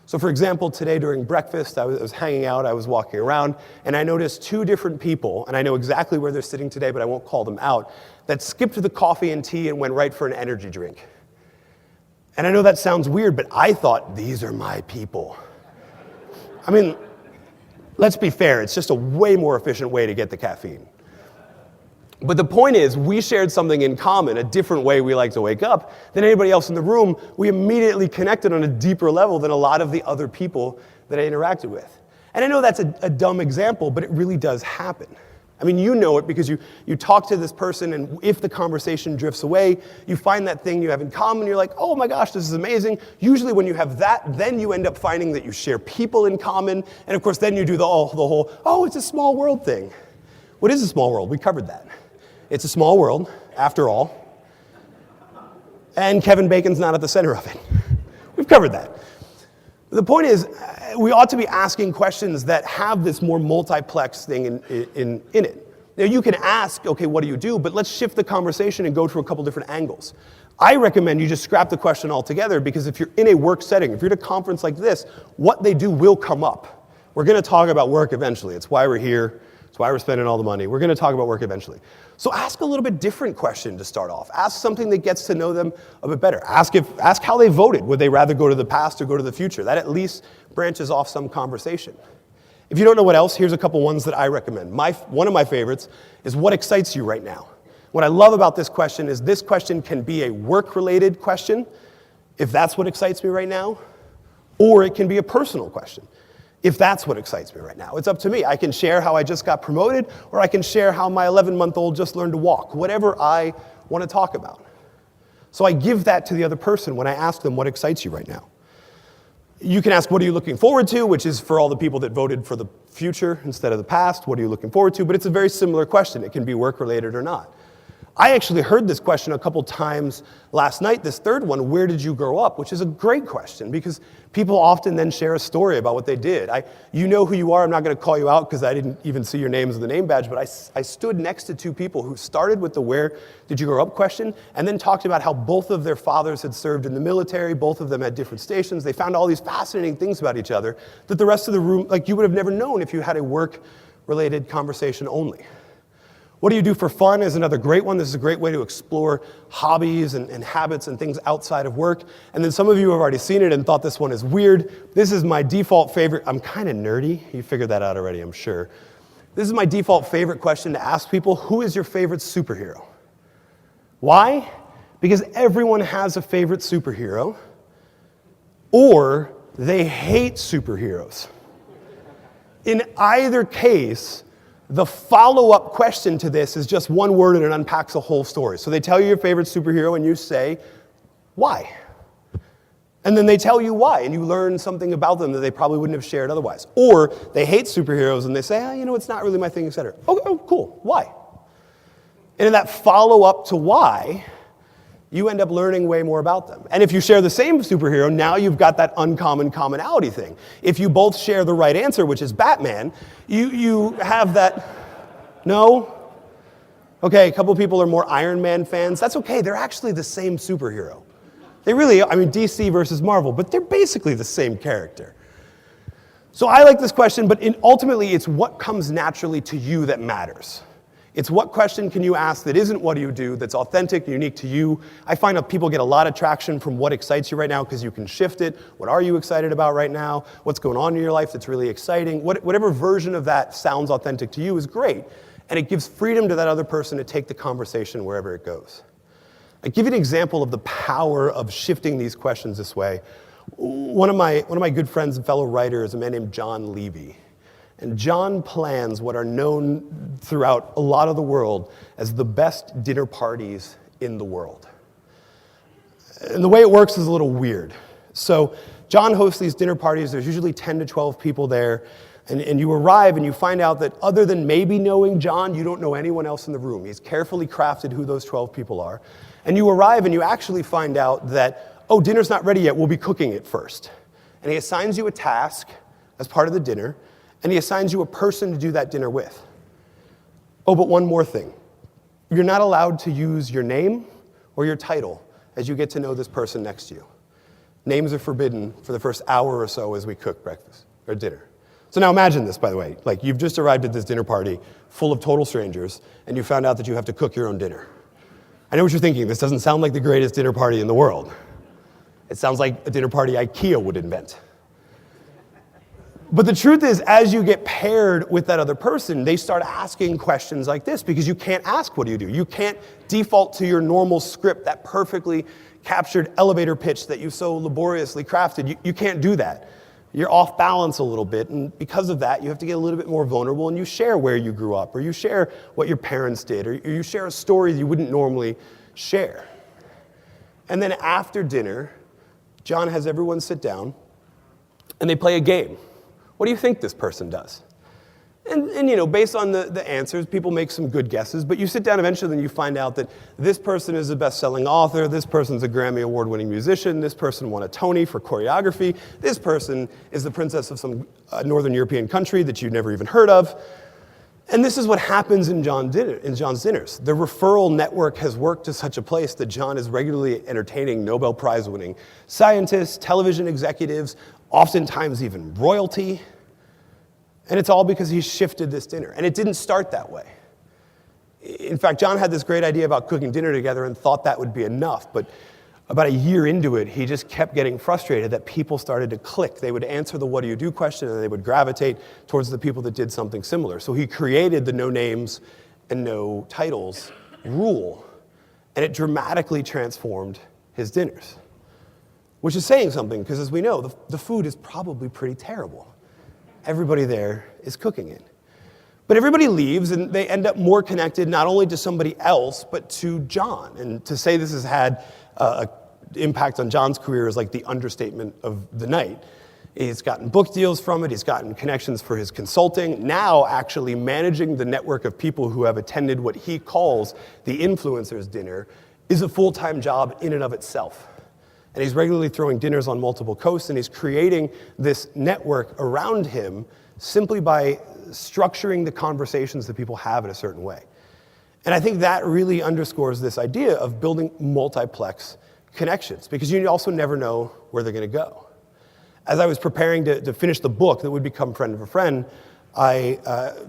So for example, today during breakfast, I was hanging out, I was walking around, and I noticed 2 different people, and I know exactly where they're sitting today, but I won't call them out, that skipped the coffee and tea and went right for an energy drink. And I know that sounds weird, but I thought, these are my people. Let's be fair, it's just a way more efficient way to get the caffeine. But the point is, we shared something in common, a different way we like to wake up than anybody else in the room. We immediately connected on a deeper level than a lot of the other people that I interacted with. And I know that's a dumb example, but it really does happen. You know it because you talk to this person, and if the conversation drifts away, you find that thing you have in common, you're like, oh my gosh, this is amazing. Usually when you have that, then you end up finding that you share people in common, and of course then you do the whole, oh, it's a small world thing. What is a small world? We covered that. It's a small world, after all, and Kevin Bacon's not at the center of it. We've covered that. The point is, we ought to be asking questions that have this more multiplex thing in it. Now, you can ask, okay, what do you do? But let's shift the conversation and go to a couple different angles. I recommend you just scrap the question altogether, because if you're in a work setting, if you're at a conference like this, what they do will come up. We're going to talk about work eventually. It's why we're here. It's why we're spending all the money. We're going to talk about work eventually. So ask a little bit different question to start off. Ask something that gets to know them a bit better. Ask how they voted. Would they rather go to the past or go to the future? That at least branches off some conversation. If you don't know what else, here's a couple ones that I recommend. One of my favorites is, what excites you right now? What I love about this question is this question can be a work-related question, if that's what excites me right now, or it can be a personal question, if that's what excites me right now. It's up to me. I can share how I just got promoted, or I can share how my 11-month-old just learned to walk, whatever I want to talk about. So I give that to the other person when I ask them what excites you right now. You can ask, what are you looking forward to, which is for all the people that voted for the future instead of the past. What are you looking forward to? But it's a very similar question. It can be work-related or not. I actually heard this question a couple times last night, this third one, where did you grow up? Which is a great question because people often then share a story about what they did. You know who you are. I'm not going to call you out because I didn't even see your names in the name badge, but I stood next to two people who started with the where did you grow up question and then talked about how both of their fathers had served in the military, both of them had different stations. They found all these fascinating things about each other that the rest of the room, like you would have never known if you had a work-related conversation only. What do you do for fun is another great one. This is a great way to explore hobbies and habits and things outside of work. And then some of you have already seen it and thought this one is weird. This is my default favorite. I'm kind of nerdy. You figured that out already, I'm sure. This is my default favorite question to ask people. Who is your favorite superhero? Why? Because everyone has a favorite superhero, or they hate superheroes. In either case, the follow-up question to this is just one word and it unpacks a whole story. So they tell you your favorite superhero and you say, why? And then they tell you why and you learn something about them that they probably wouldn't have shared otherwise. Or they hate superheroes and they say, it's not really my thing, etc. Oh, cool, why? And in that follow-up to why, you end up learning way more about them. And if you share the same superhero, now you've got that uncommon commonality thing. If you both share the right answer, which is Batman, you have that, no? Okay, a couple of people are more Iron Man fans. That's okay, they're actually the same superhero. They really, DC versus Marvel, but they're basically the same character. So I like this question, but ultimately it's what comes naturally to you that matters. It's what question can you ask that isn't what do you do, that's authentic and unique to you. I find that people get a lot of traction from what excites you right now because you can shift it. What are you excited about right now? What's going on in your life that's really exciting? Whatever version of that sounds authentic to you is great. And it gives freedom to that other person to take the conversation wherever it goes. I give you an example of the power of shifting these questions this way. One of my good friends and fellow writers is a man named John Levy. And John plans what are known throughout a lot of the world as the best dinner parties in the world. And the way it works is a little weird. So John hosts these dinner parties. There's usually 10 to 12 people there. And you arrive and you find out that other than maybe knowing John, you don't know anyone else in the room. He's carefully crafted who those 12 people are. And you arrive and you actually find out that, dinner's not ready yet. We'll be cooking it first. And he assigns you a task as part of the dinner. And he assigns you a person to do that dinner with. But one more thing. You're not allowed to use your name or your title as you get to know this person next to you. Names are forbidden for the first hour or so as we cook breakfast or dinner. So now imagine this, by the way. Like you've just arrived at this dinner party full of total strangers, and you found out that you have to cook your own dinner. I know what you're thinking. This doesn't sound like the greatest dinner party in the world. It sounds like a dinner party IKEA would invent. But the truth is, as you get paired with that other person, they start asking questions like this because you can't ask, what do you do? You can't default to your normal script, that perfectly captured elevator pitch that you so laboriously crafted. You can't do that. You're off balance a little bit, and because of that, you have to get a little bit more vulnerable, and you share where you grew up, or you share what your parents did, or you share a story you wouldn't normally share. And then after dinner, John has everyone sit down, and they play a game. What do you think this person does? And based on the answers, people make some good guesses, but you sit down eventually and you find out that this person is a best-selling author, this person's a Grammy Award-winning musician, this person won a Tony for choreography, this person is the princess of some Northern European country that you've never even heard of. And this is what happens in John's dinners. The referral network has worked to such a place that John is regularly entertaining Nobel Prize-winning scientists, television executives, oftentimes even royalty. And it's all because he shifted this dinner. And it didn't start that way. In fact, John had this great idea about cooking dinner together and thought that would be enough. But about a year into it, he just kept getting frustrated that people started to click. They would answer the what do you do question and they would gravitate towards the people that did something similar. So he created the no names and no titles rule. And it dramatically transformed his dinners. Which is saying something, because as we know, the food is probably pretty terrible. Everybody there is cooking it. But everybody leaves, and they end up more connected not only to somebody else, but to John. And to say this has had an impact on John's career is like the understatement of the night. He's gotten book deals from it. He's gotten connections for his consulting. Now actually managing the network of people who have attended what he calls the influencers dinner is a full-time job in and of itself. And he's regularly throwing dinners on multiple coasts, and he's creating this network around him simply by structuring the conversations that people have in a certain way. And I think that really underscores this idea of building multiplex connections, because you also never know where they're going to go. As I was preparing to finish the book that would become Friend of a Friend, I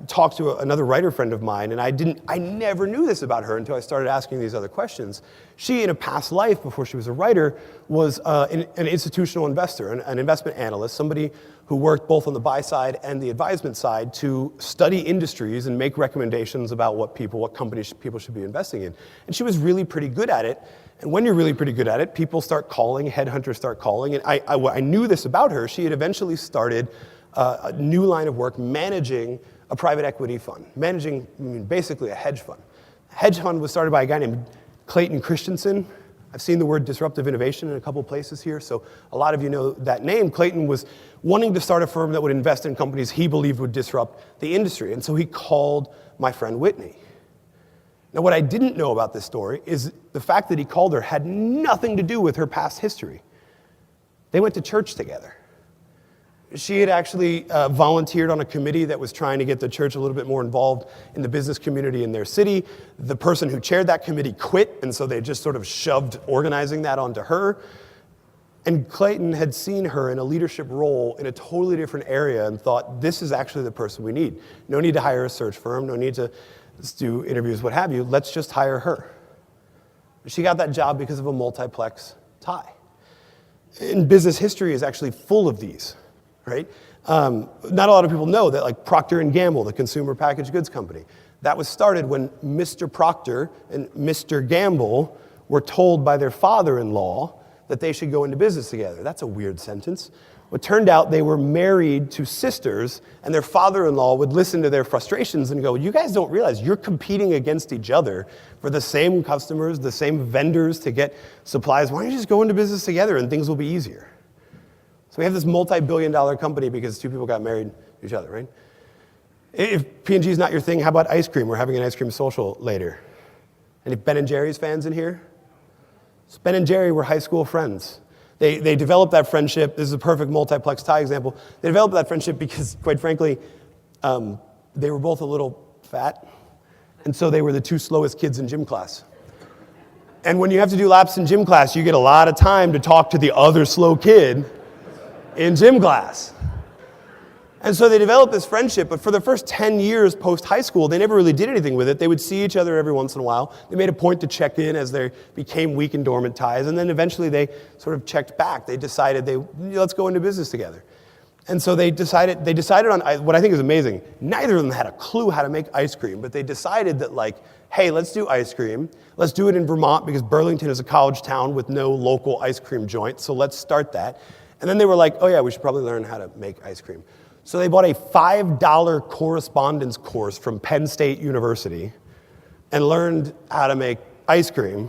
talked to another writer friend of mine, and I never knew this about her until I started asking these other questions. She, in a past life, before she was a writer, was an institutional investor, an investment analyst, somebody who worked both on the buy side and the advisement side to study industries and make recommendations about what companies people should be investing in. And she was really pretty good at it. And when you're really pretty good at it, people start calling, headhunters start calling. And I knew this about her. She had eventually started a new line of work managing a private equity fund, managing basically a hedge fund. The hedge fund was started by a guy named Clayton Christensen. I've seen the word disruptive innovation in a couple places here, so a lot of you know that name. Clayton was wanting to start a firm that would invest in companies he believed would disrupt the industry, and so he called my friend Whitney. Now, what I didn't know about this story is the fact that he called her had nothing to do with her past history. They went to church together. She had actually volunteered on a committee that was trying to get the church a little bit more involved in the business community in their city. The person who chaired that committee quit, and so they just sort of shoved organizing that onto her. And Clayton had seen her in a leadership role in a totally different area and thought, this is actually the person we need. No need to hire a search firm, no need to do interviews, what have you. Let's just hire her. She got that job because of a multiplex tie. And business history is actually full of these. Right? Not a lot of people know that, like Procter & Gamble, the consumer packaged goods company, that was started when Mr. Procter and Mr. Gamble were told by their father-in-law that they should go into business together. That's a weird sentence. It turned out they were married to sisters, and their father-in-law would listen to their frustrations and go, you guys don't realize you're competing against each other for the same customers, the same vendors to get supplies. Why don't you just go into business together and things will be easier? So we have this multi-billion-dollar company because two people got married to each other, right? If P&G is not your thing, how about ice cream? We're having an ice cream social later. Any Ben & Jerry's fans in here? So Ben & Jerry were high school friends. They developed that friendship. This is a perfect multiplex tie example. They developed that friendship because, quite frankly, they were both a little fat, and so they were the two slowest kids in gym class. And when you have to do laps in gym class, you get a lot of time to talk to the other slow kid in gym class. And so they developed this friendship, but for the first 10 years post-high school, they never really did anything with it. They would see each other every once in a while. They made a point to check in as they became weak and dormant ties, and then eventually they sort of checked back. They decided, let's go into business together. And so they decided on what I think is amazing. Neither of them had a clue how to make ice cream, but they decided that, like, hey, let's do ice cream. Let's do it in Vermont because Burlington is a college town with no local ice cream joint, so let's start that. And then they were like, oh yeah, we should probably learn how to make ice cream. So they bought a $5 correspondence course from Penn State University and learned how to make ice cream.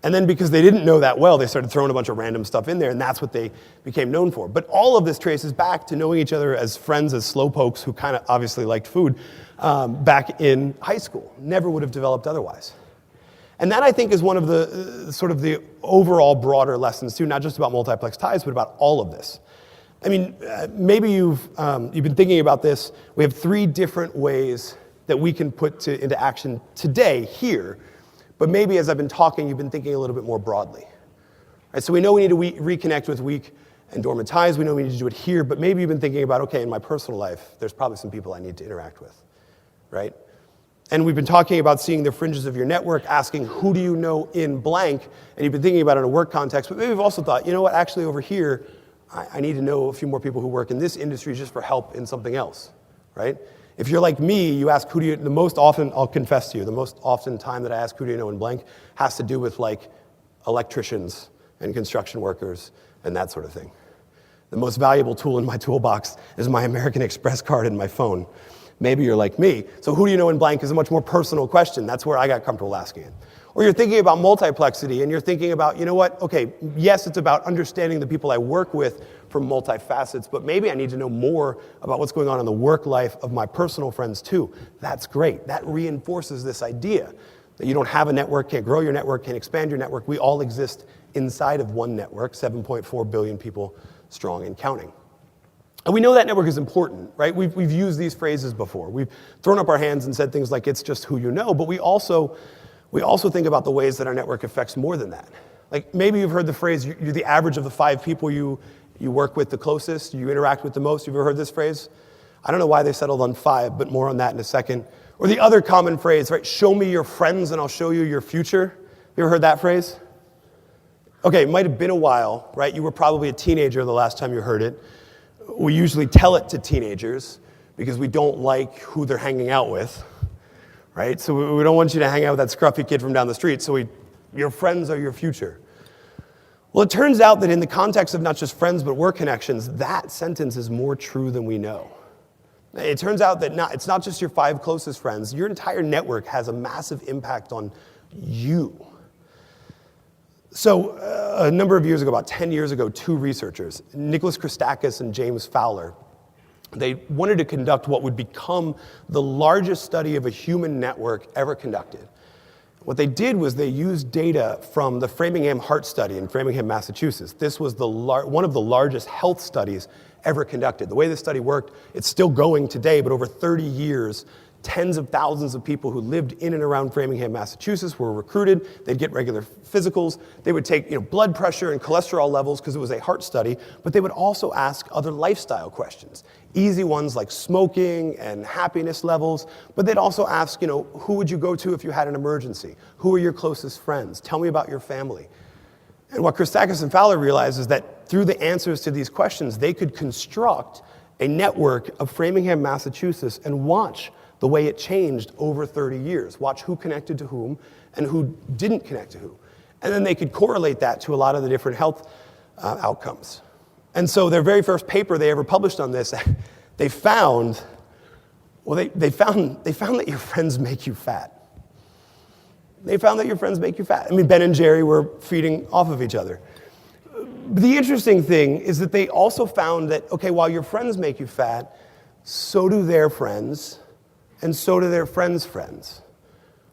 And then because they didn't know that well, they started throwing a bunch of random stuff in there, and that's what they became known for. But all of this traces back to knowing each other as friends, as slowpokes who kind of obviously liked food back in high school. Never would have developed otherwise. And that, I think, is one of the sort of the overall broader lessons, too, not just about multiplex ties, but about all of this. I mean, maybe you've been thinking about this. We have 3 different ways that we can put into action today here, but maybe as I've been talking, you've been thinking a little bit more broadly. Right, so we know we need to reconnect with weak and dormant ties. We know we need to do it here, but maybe you've been thinking about, okay, in my personal life, there's probably some people I need to interact with, right? And we've been talking about seeing the fringes of your network, asking who do you know in blank, and you've been thinking about it in a work context, but maybe we've also thought, you know what, actually over here, I need to know a few more people who work in this industry just for help in something else, right? If you're like me, you ask who do you, the most often, I'll confess to you, the most often time that I ask who do you know in blank has to do with like electricians and construction workers and that sort of thing. The most valuable tool in my toolbox is my American Express card and my phone. Maybe you're like me. So who do you know in blank is a much more personal question. That's where I got comfortable asking it. Or you're thinking about multiplexity and you're thinking about, you know what, okay, yes, it's about understanding the people I work with from multifacets, but maybe I need to know more about what's going on in the work life of my personal friends too. That's great. That reinforces this idea that you don't have a network, can't grow your network, can't expand your network. We all exist inside of one network, 7.4 billion people strong and counting. And we know that network is important, right? We've used these phrases before. We've thrown up our hands and said things like, it's just who you know, but we also think about the ways that our network affects more than that. Like maybe you've heard the phrase, you're the average of the 5 people you work with the closest, you interact with the most. You've ever heard this phrase? I don't know why they settled on 5, but more on that in a second. Or the other common phrase, right? Show me your friends and I'll show you your future. You ever heard that phrase? Okay, it might have been a while, right? You were probably a teenager the last time you heard it. We usually tell it to teenagers because we don't like who they're hanging out with, right? So we don't want you to hang out with that scruffy kid from down the street. So your friends are your future. Well, it turns out that in the context of not just friends but work connections, that sentence is more true than we know. It turns out that it's not just your 5 closest friends. Your entire network has a massive impact on you. So a number of years ago, about 10 years ago, 2 researchers, Nicholas Christakis and James Fowler, they wanted to conduct what would become the largest study of a human network ever conducted. What they did was they used data from the Framingham Heart Study in Framingham, Massachusetts. This was one of the largest health studies ever conducted. The way this study worked, it's still going today, but over 30 years, tens of thousands of people who lived in and around Framingham, Massachusetts were recruited. They'd get regular physicals. They would take blood pressure and cholesterol levels because it was a heart study, but they would also ask other lifestyle questions. Easy ones like smoking and happiness levels, but they'd also ask, who would you go to if you had an emergency? Who are your closest friends? Tell me about your family. And what Christakis and Fowler realized is that through the answers to these questions, they could construct a network of Framingham, Massachusetts, and watch the way it changed over 30 years. Watch who connected to whom and who didn't connect to who. And then they could correlate that to a lot of the different health outcomes. And so their very first paper they ever published on this, they found that your friends make you fat. They found that your friends make you fat. I mean, Ben and Jerry were feeding off of each other. But the interesting thing is that they also found that, okay, while your friends make you fat, so do their friends, and so do their friends' friends.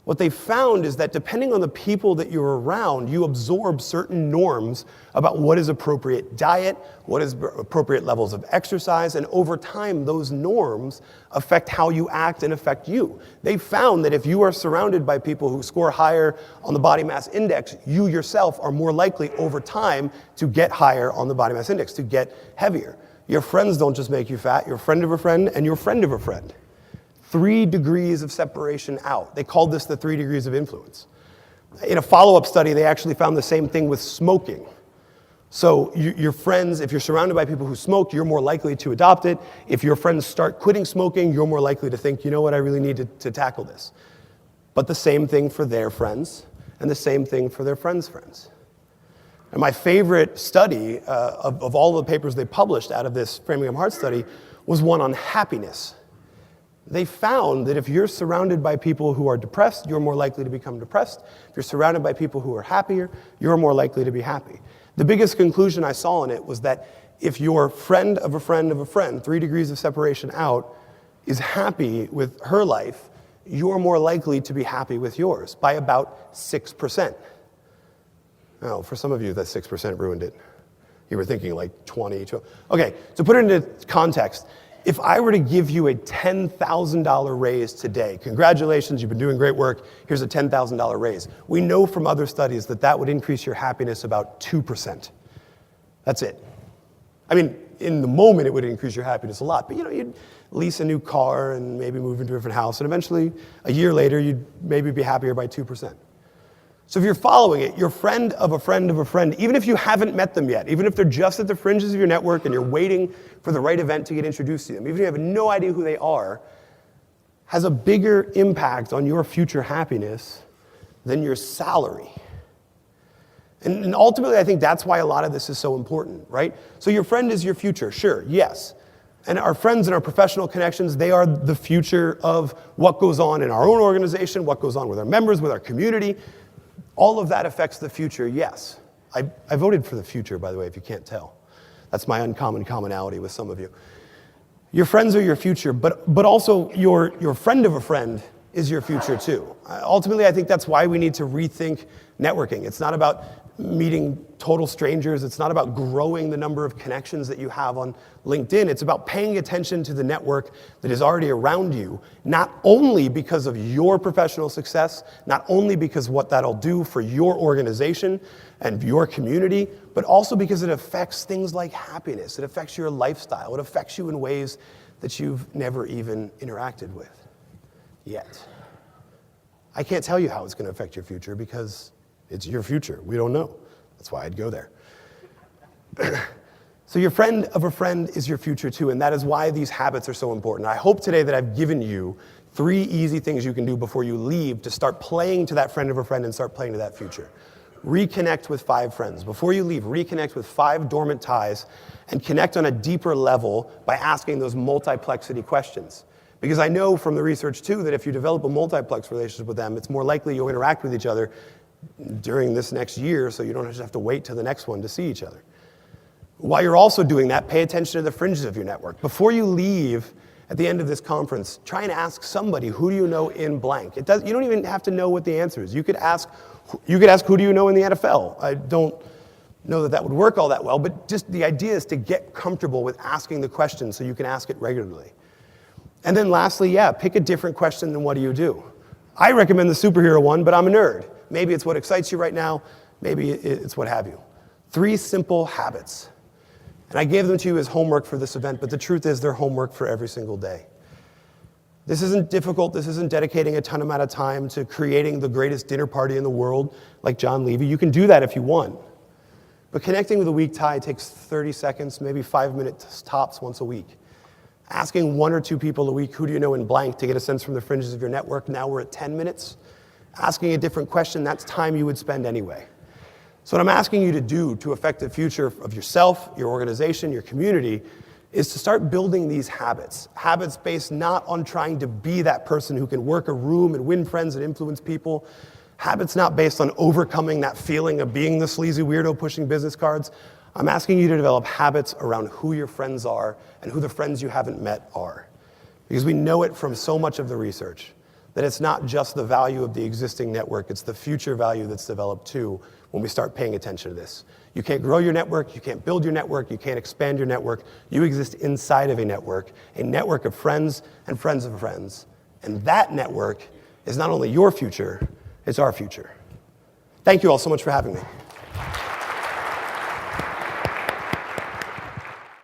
What they found is that depending on the people that you're around, you absorb certain norms about what is appropriate diet, what is appropriate levels of exercise, and over time, those norms affect how you act and affect you. They found that if you are surrounded by people who score higher on the body mass index, you yourself are more likely over time to get higher on the body mass index, to get heavier. Your friends don't just make you fat, you're a friend of a friend, and you're a friend of a friend. 3 degrees of separation out. They called this the 3 degrees of influence. In a follow-up study, they actually found the same thing with smoking. So your friends, if you're surrounded by people who smoke, you're more likely to adopt it. If your friends start quitting smoking, you're more likely to think, you know what, I really need to tackle this. But the same thing for their friends, and the same thing for their friends' friends. And my favorite study of all the papers they published out of this Framingham Heart Study was one on happiness. They found that if you're surrounded by people who are depressed, you're more likely to become depressed. If you're surrounded by people who are happier, you're more likely to be happy. The biggest conclusion I saw in it was that if your friend of a friend of a friend, 3 degrees of separation out, is happy with her life, you're more likely to be happy with yours by about 6%. Now, for some of you, that 6% ruined it. You were thinking like 20. Okay, to put it into context, if I were to give you a $10,000 raise today, congratulations, you've been doing great work, here's a $10,000 raise. We know from other studies that that would increase your happiness about 2%. That's it. I mean, in the moment it would increase your happiness a lot, but you'd lease a new car and maybe move into a different house, and eventually, a year later, you'd maybe be happier by 2%. So if you're following it, your friend of a friend of a friend, even if you haven't met them yet, even if they're just at the fringes of your network and you're waiting for the right event to get introduced to them, even if you have no idea who they are, has a bigger impact on your future happiness than your salary. And ultimately, I think that's why a lot of this is so important, right? So your friend is your future, sure, yes. And our friends and our professional connections, they are the future of what goes on in our own organization, what goes on with our members, with our community. All of that affects the future, yes. I voted for the future, by the way, if you can't tell. That's my uncommon commonality with some of you. Your friends are your future, but also your friend of a friend is your future too. Ultimately, I think that's why we need to rethink networking. It's not about meeting total strangers. It's not about growing the number of connections that you have on LinkedIn. It's about paying attention to the network that is already around you, not only because of your professional success, not only because what that'll do for your organization and your community, but also because it affects things like happiness. It affects your lifestyle. It affects you in ways that you've never even interacted with yet. I can't tell you how it's going to affect your future because it's your future. We don't know. That's why I'd go there. So your friend of a friend is your future too, and that is why these habits are so important. I hope today that I've given you 3 easy things you can do before you leave to start playing to that friend of a friend and start playing to that future. Reconnect with 5 friends. Before you leave, reconnect with 5 dormant ties and connect on a deeper level by asking those multiplexity questions. Because I know from the research too that if you develop a multiplex relationship with them, it's more likely you'll interact with each other during this next year, so you don't just have to wait till the next one to see each other. While you're also doing that, pay attention to the fringes of your network. Before you leave at the end of this conference, try and ask somebody, who do you know in blank? You don't even have to know what the answer is. You could ask, who do you know in the NFL? I don't know that would work all that well, but just the idea is to get comfortable with asking the question so you can ask it regularly. And then lastly, pick a different question than what do you do? I recommend the superhero one, but I'm a nerd. Maybe it's what excites you right now. Maybe it's what have you. 3 simple habits. And I gave them to you as homework for this event, but the truth is they're homework for every single day. This isn't difficult. This isn't dedicating a ton amount of time to creating the greatest dinner party in the world like John Levy. You can do that if you want. But connecting with a weak tie takes 30 seconds, maybe 5 minutes tops once a week. Asking 1 or 2 people a week, who do you know in blank, to get a sense from the fringes of your network. Now we're at 10 minutes. Asking a different question, that's time you would spend anyway. So what I'm asking you to do to affect the future of yourself, your organization, your community, is to start building these habits. Habits based not on trying to be that person who can work a room and win friends and influence people. Habits not based on overcoming that feeling of being the sleazy weirdo pushing business cards. I'm asking you to develop habits around who your friends are and who the friends you haven't met are. Because we know it from so much of the research that it's not just the value of the existing network, it's the future value that's developed too when we start paying attention to this. You can't grow your network, you can't build your network, you can't expand your network. You exist inside of a network of friends and friends of friends. And that network is not only your future, it's our future. Thank you all so much for having me.